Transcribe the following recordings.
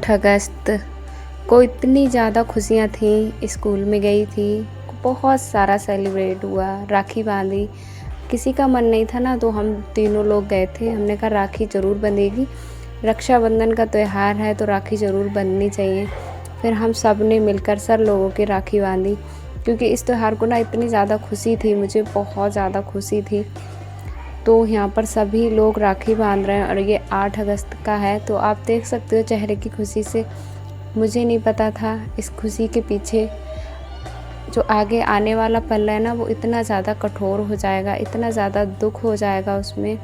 8 अगस्त को इतनी ज़्यादा खुशियाँ थीं। स्कूल में गई थी, बहुत सारा सेलिब्रेट हुआ, राखी बांधी। किसी का मन नहीं था ना, तो हम तीनों लोग गए थे। हमने कहा राखी ज़रूर बंधेगी, रक्षाबंधन का त्यौहार है तो राखी ज़रूर बंधनी चाहिए। फिर हम सब ने मिलकर सब लोगों की राखी बांधी, क्योंकि इस त्यौहार को ना इतनी ज़्यादा खुशी थी, मुझे बहुत ज़्यादा खुशी थी। तो यहाँ पर सभी लोग राखी बांध रहे हैं और ये 8 अगस्त का है, तो आप देख सकते हो चेहरे की खुशी से। मुझे नहीं पता था इस खुशी के पीछे जो आगे आने वाला पल है ना, वो इतना ज़्यादा कठोर हो जाएगा, इतना ज़्यादा दुख हो जाएगा उसमें।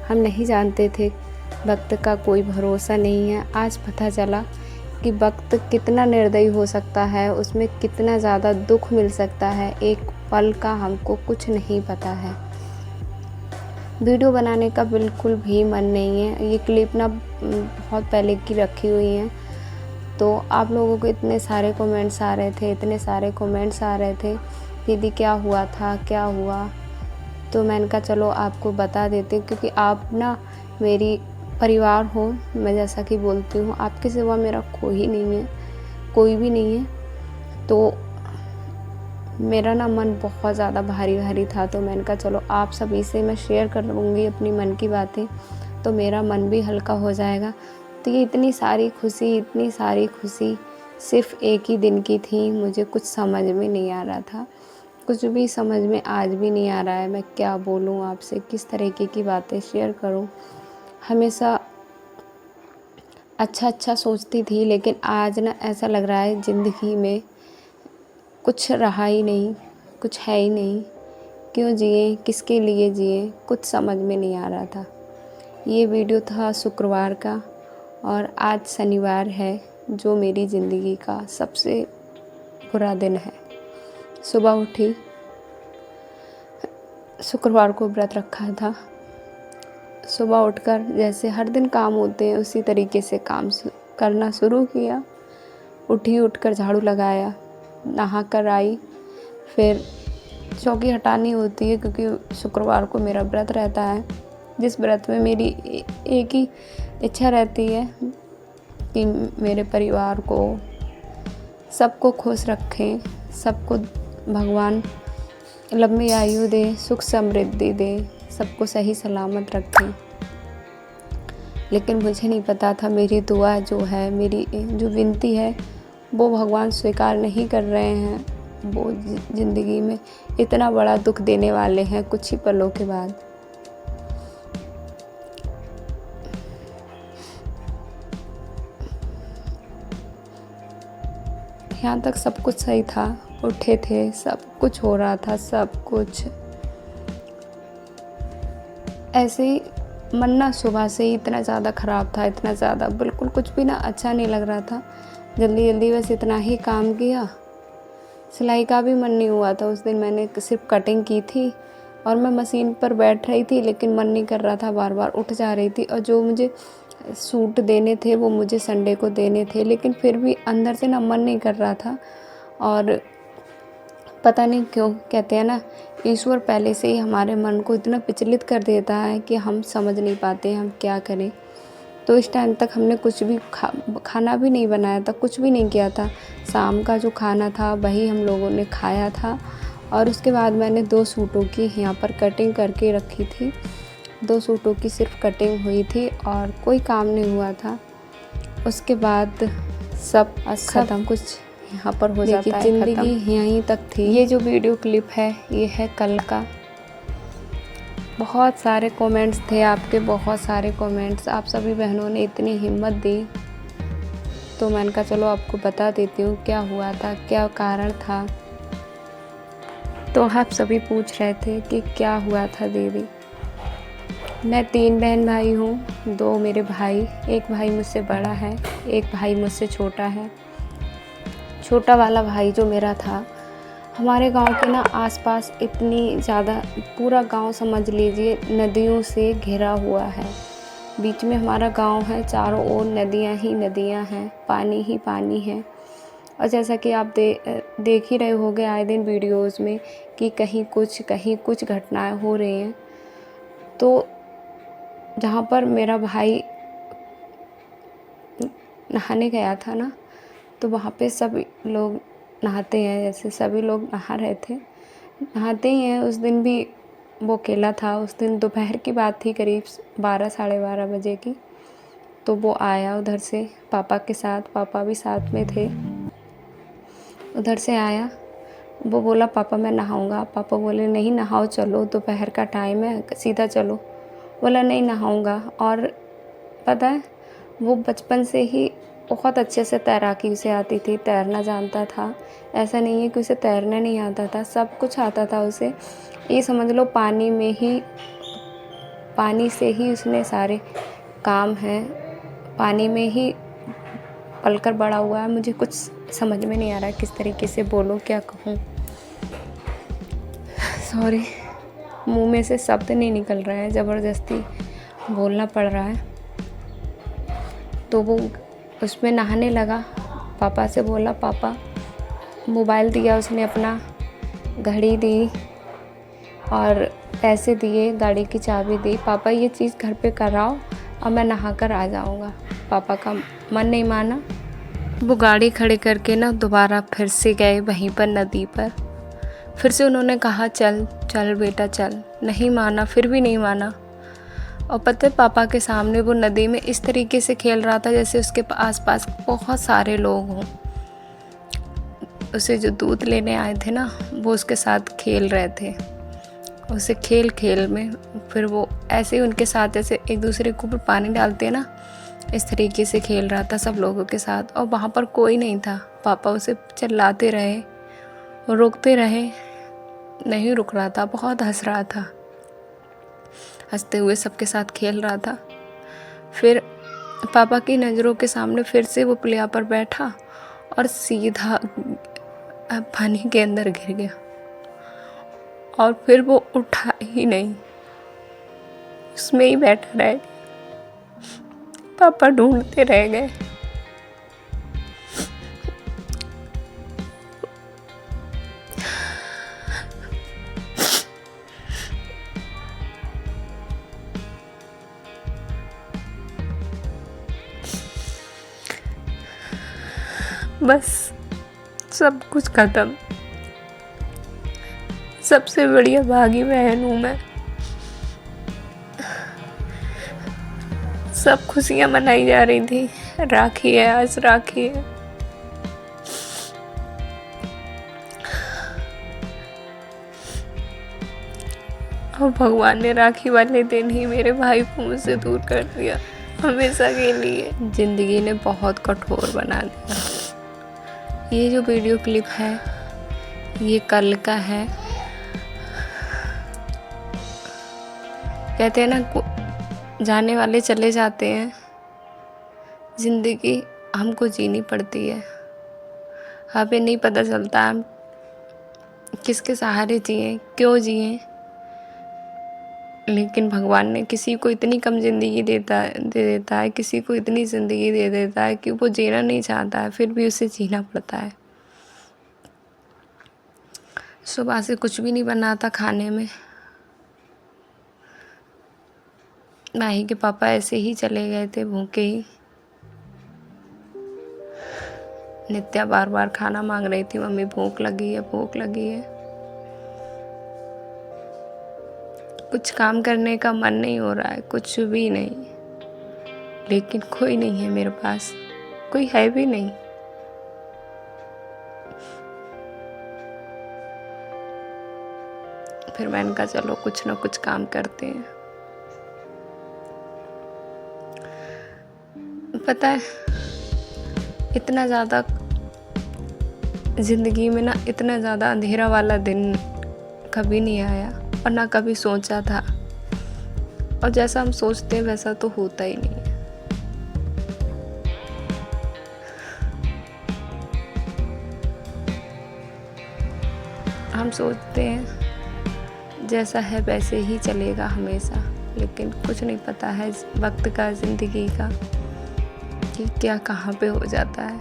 हम नहीं जानते थे, वक्त का कोई भरोसा नहीं है। आज पता चला कि वक्त कितना निर्दयी हो सकता है, उसमें कितना ज़्यादा दुख मिल सकता है। एक पल का हमको कुछ नहीं पता है। वीडियो बनाने का बिल्कुल भी मन नहीं है। ये क्लिप ना बहुत पहले की रखी हुई है, तो आप लोगों को इतने सारे कमेंट्स आ रहे थे, दीदी क्या हुआ था, क्या हुआ। तो मैंने कहा चलो आपको बता देती हूँ, क्योंकि आप ना मेरी परिवार हो। मैं जैसा कि बोलती हूँ, आपके सिवा मेरा कोई नहीं है, कोई भी नहीं है। तो मेरा ना मन बहुत ज़्यादा भारी भारी था, तो मैंने कहा चलो आप सभी से मैं शेयर कर लूँगी अपनी मन की बातें, तो मेरा मन भी हल्का हो जाएगा। तो ये इतनी सारी खुशी सिर्फ़ एक ही दिन की थी। मुझे कुछ समझ में नहीं आ रहा था, कुछ भी समझ में आज भी नहीं आ रहा है। मैं क्या बोलूँ आपसे, किस तरीके की बातें शेयर करूँ। हमेशा अच्छा सोचती थी, लेकिन आज ना ऐसा लग रहा है ज़िंदगी में कुछ रहा ही नहीं, कुछ है ही नहीं। क्यों जिए, किसके लिए जिए, कुछ समझ में नहीं आ रहा था। ये वीडियो था शुक्रवार का, और आज शनिवार है, जो मेरी ज़िंदगी का सबसे बुरा दिन है। सुबह उठी, शुक्रवार को व्रत रखा था। सुबह उठकर जैसे हर दिन काम होते हैं उसी तरीके से काम करना शुरू किया। उठकर झाड़ू लगाया, नहा कर आई, फिर चौकी हटानी होती है, क्योंकि शुक्रवार को मेरा व्रत रहता है, जिस व्रत में मेरी एक ही इच्छा रहती है कि मेरे परिवार को, सबको खुश रखें, सबको भगवान लंबी आयु दे, सुख समृद्धि दे, सबको सही सलामत रखें। लेकिन मुझे नहीं पता था मेरी दुआ जो है, मेरी जो विनती है, वो भगवान स्वीकार नहीं कर रहे हैं। वो ज़िंदगी में इतना बड़ा दुख देने वाले हैं कुछ ही पलों के बाद। यहाँ तक सब कुछ सही था, उठे थे, सब कुछ हो रहा था, सब कुछ ऐसे ही। मन ना सुबह से ही इतना ज़्यादा ख़राब था, इतना ज़्यादा बिल्कुल कुछ भी ना अच्छा नहीं लग रहा था। जल्दी बस इतना ही काम किया। सिलाई का भी मन नहीं हुआ था उस दिन, मैंने सिर्फ कटिंग की थी और मैं मशीन पर बैठ रही थी, लेकिन मन नहीं कर रहा था, बार बार उठ जा रही थी। और जो मुझे सूट देने थे वो मुझे संडे को देने थे, लेकिन फिर भी अंदर से ना मन नहीं कर रहा था। और पता नहीं क्यों कहते हैं ना, ईश्वर पहले से ही हमारे मन को इतना विचलित कर देता है कि हम समझ नहीं पाते हम क्या करें। तो इस टाइम तक हमने कुछ भी खाना भी नहीं बनाया था, कुछ भी नहीं किया था। शाम का जो खाना था वही हम लोगों ने खाया था। और उसके बाद मैंने 2 सूटों की यहाँ पर कटिंग करके रखी थी। 2 सूटों की सिर्फ कटिंग हुई थी और कोई काम नहीं हुआ था। उसके बाद सब ख़त्म, कुछ यहाँ पर हो जाता है। ज़िंदगी यहीं तक थी। ये जो वीडियो क्लिप है ये है कल का। बहुत सारे कमेंट्स थे आपके, बहुत सारे कमेंट्स, आप सभी बहनों ने इतनी हिम्मत दी, तो मैंने कहा चलो आपको बता देती हूँ क्या हुआ था, क्या कारण था। तो आप सभी पूछ रहे थे कि क्या हुआ था दीदी। मैं 3 बहन भाई हूँ, 2 मेरे भाई, एक भाई मुझसे बड़ा है, एक भाई मुझसे छोटा है। छोटा वाला भाई जो मेरा था, हमारे गांव के ना आसपास इतनी ज़्यादा, पूरा गांव समझ लीजिए नदियों से घिरा हुआ है। बीच में हमारा गांव है, चारों ओर नदियां ही नदियां हैं, पानी ही पानी है। और जैसा कि आप देख ही रहे होंगे आए दिन वीडियोस में कि कहीं कुछ घटनाएं हो रही हैं। तो जहाँ पर मेरा भाई नहाने गया था ना, तो वहाँ पे सभी लोग नहाते हैं, जैसे सभी लोग नहा रहे थे, नहाते ही हैं। उस दिन भी वो अकेला था। उस दिन दोपहर की बात थी, करीब 12 साढ़े 12 बजे की। तो वो आया उधर से पापा के साथ, पापा भी साथ में थे। उधर से आया, वो बोला पापा मैं नहाऊंगा। पापा बोले नहीं नहाओ, चलो दोपहर का टाइम है, सीधा चलो। बोला नहीं नहाऊंगा। और पता है वो बचपन से ही बहुत अच्छे से तैराकी उसे आती थी, तैरना जानता था। ऐसा नहीं है कि उसे तैरना नहीं आता था, सब कुछ आता था उसे। ये समझ लो पानी से ही उसने सारे काम हैं, पानी में ही पलकर बड़ा हुआ है। मुझे कुछ समझ में नहीं आ रहा है किस तरीके से बोलूं, क्या कहूँ। सॉरी, मुंह में से शब्द नहीं निकल रहा है, ज़बरदस्ती बोलना पड़ रहा है। तो वो उसमें नहाने लगा। पापा से बोला, पापा मोबाइल दिया उसने अपना, घड़ी दी और पैसे दिए, गाड़ी की चाबी दी। पापा ये चीज़ घर पे कराओ और मैं नहा कर आ जाऊँगा। पापा का मन नहीं माना। वो गाड़ी खड़ी करके ना दोबारा फिर से गए वहीं पर नदी पर। फिर से उन्होंने कहा चल चल बेटा चल, नहीं माना, फिर भी नहीं माना। और पता है पापा के सामने वो नदी में इस तरीके से खेल रहा था जैसे उसके आसपास बहुत सारे लोग हों। उसे जो दूध लेने आए थे ना, वो उसके साथ खेल रहे थे। उसे खेल खेल में फिर वो ऐसे ही उनके साथ जैसे एक दूसरे के ऊपर पानी डालते हैं ना, इस तरीके से खेल रहा था सब लोगों के साथ। और वहाँ पर कोई नहीं था। पापा उसे चिल्लाते रहे, रोकते रहे, नहीं रुक रहा था, बहुत हंस रहा था, हंसते हुए सबके साथ खेल रहा था। फिर पापा की नज़रों के सामने फिर से वो पुलिया पर बैठा और सीधा पानी के अंदर गिर गया। और फिर वो उठा ही नहीं, उसमें ही बैठा रह गया। पापा ढूंढते रह गए। बस सब कुछ खत्म। सबसे बढ़िया भागी बहन हूँ मैं। सब खुशियाँ मनाई जा रही थी। राखी है, आज राखी है। और भगवान ने राखी वाले दिन ही मेरे भाई को मुझसे दूर कर दिया, हमेशा के लिए। ज़िंदगी ने बहुत कठोर बना दिया। ये जो वीडियो क्लिप है ये कल का है। कहते हैं ना जाने वाले चले जाते हैं, ज़िंदगी हमको जीनी पड़ती है। हमें नहीं पता चलता हम किसके सहारे जिए, क्यों जिए, लेकिन भगवान ने किसी को इतनी कम ज़िंदगी दे देता है, किसी को इतनी ज़िंदगी दे देता है कि वो जीना नहीं चाहता है, फिर भी उसे जीना पड़ता है। सुबह से कुछ भी नहीं बना था खाने में। माही के पापा ऐसे ही चले गए थे भूखे ही। नित्या बार बार खाना मांग रही थी, मम्मी भूख लगी है, भूख लगी है। कुछ काम करने का मन नहीं हो रहा है, कुछ भी नहीं। लेकिन कोई नहीं है मेरे पास, कोई है भी नहीं। फिर मैंने कहा चलो कुछ ना कुछ काम करते हैं। पता है इतना ज़्यादा ज़िंदगी में ना, इतना ज़्यादा अंधेरा वाला दिन कभी नहीं आया और ना कभी सोचा था। और जैसा हम सोचते हैं वैसा तो होता ही नहीं है। हम सोचते हैं जैसा है वैसे ही चलेगा हमेशा, लेकिन कुछ नहीं पता है वक्त का, ज़िंदगी का, कि क्या कहाँ पे हो जाता है।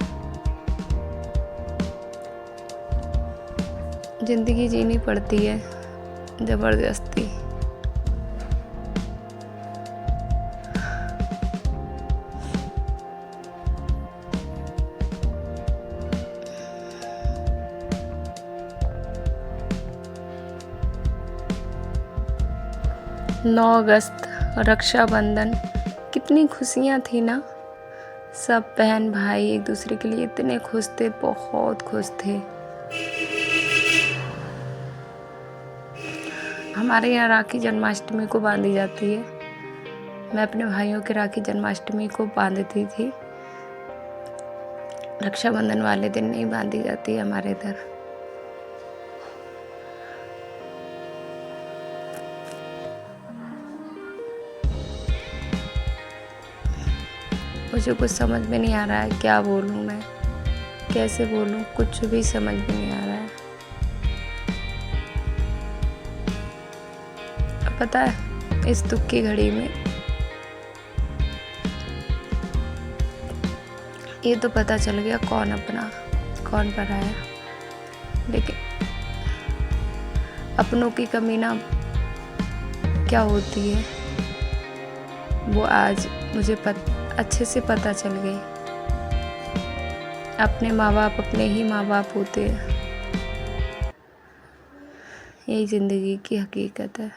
ज़िंदगी जीनी पड़ती है ज़बरदस्ती। 9 अगस्त रक्षाबंधन, कितनी खुशियाँ थी ना। सब बहन भाई एक दूसरे के लिए इतने खुश थे, बहुत खुश थे। हमारे यहाँ राखी जन्माष्टमी को बांधी जाती है। मैं अपने भाइयों के राखी जन्माष्टमी को बांधती थी। रक्षाबंधन वाले दिन नहीं बांधी जाती है हमारे इधर। मुझे कुछ समझ में नहीं आ रहा है, क्या बोलूँ मैं, कैसे बोलूँ, कुछ भी समझ में नहीं आ रहा है। पता है, इस दुख की घड़ी में ये तो पता चल गया कौन अपना कौन पराया, लेकिन अपनों की कमी ना क्या होती है वो आज मुझे अच्छे से पता चल गई। अपने माँ बाप अपने ही माँ बाप होते हैं, यही ज़िंदगी की हकीकत है।